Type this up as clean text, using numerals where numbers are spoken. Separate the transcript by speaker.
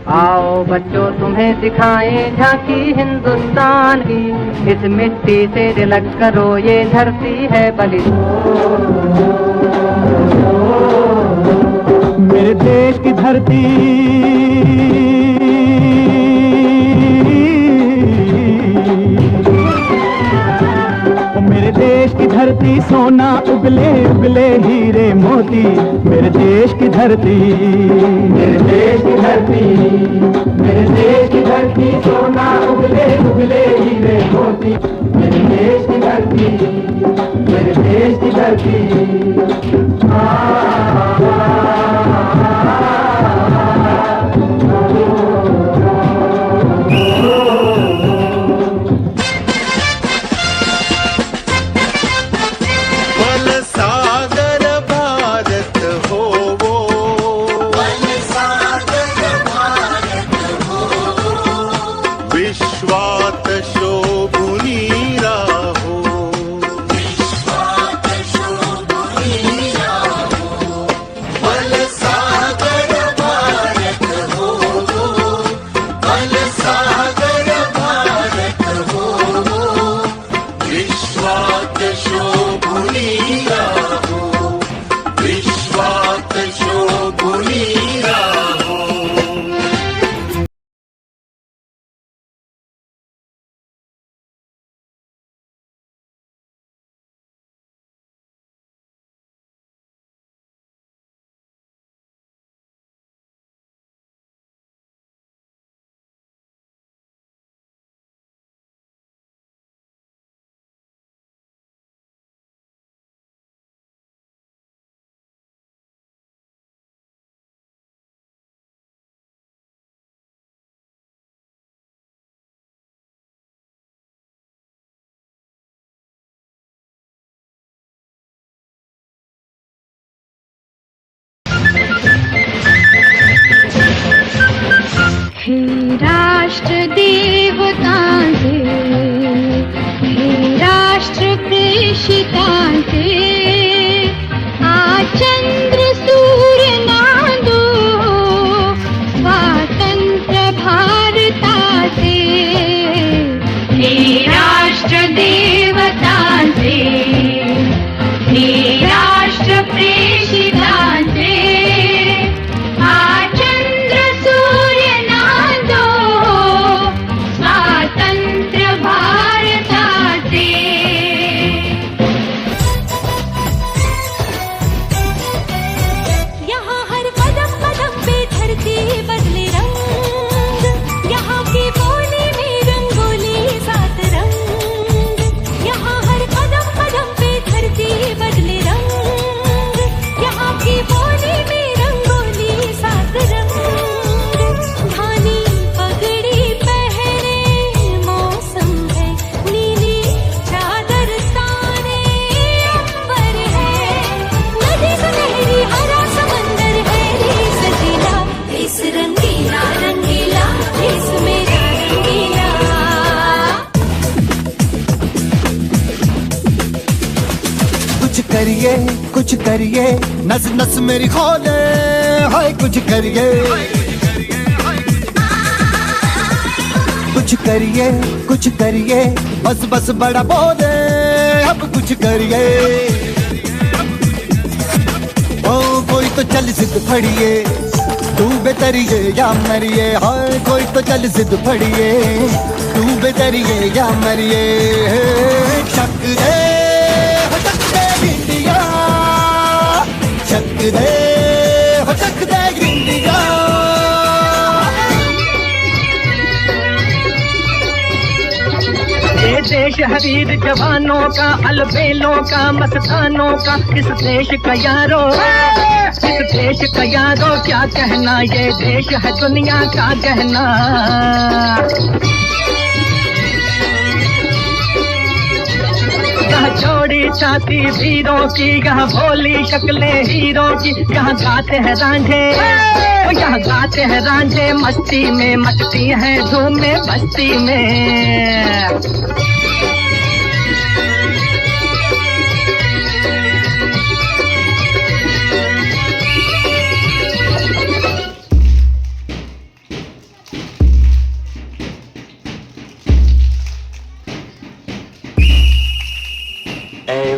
Speaker 1: आओ बच्चों तुम्हें सिखाएं झांकी हिंदुस्तान की, इस मिट्टी से तिलक करो ये धरती है बलिदान।
Speaker 2: मेरे देश की धरती मेरे देश की धरती सोना उगले उगले हीरे मोती, मेरे देश की धरती, मेरे देश की धरती, मेरे देश की धरती सोना उगले उगले हीरे मोती, मेरे देश की धरती, मेरे देश की धरती।
Speaker 3: हे राष्ट्र देवतांचे, हे राष्ट्र प्रेषितांचे, आज चंद्र सूर्य नांदो स्वातंत्र्य भारताचे। हे राष्ट्र देवतांचे, हे राष्ट्र प्रेषितांचे,
Speaker 2: कुछ करिए नस नस मेरी खोले, हाय कुछ करिए, कुछ करिए बस बस बड़ा बोले, अब कुछ करिए। ओ कोई तो चल जिद फड़िए, तू बेतरिए या मरिए, हाय कोई तो चल जिद फड़िए, तू बेतरिए या मरिए। शक दे चक दे इंडिया।
Speaker 1: ये देश है वीर जवानों का, अलबेलों का, मस्तानों का, इस देश का यारो, इस देश का यारो क्या कहना, ये देश है दुनिया का गहना। यहाँ चौड़ी छाती वीरों की, यहाँ भोली शक्लें हीरों की, यहाँ गाते हैं रांझे, यहाँ गाते हैं रांझे मस्ती में, मचती हैं धूम में बस्ती में।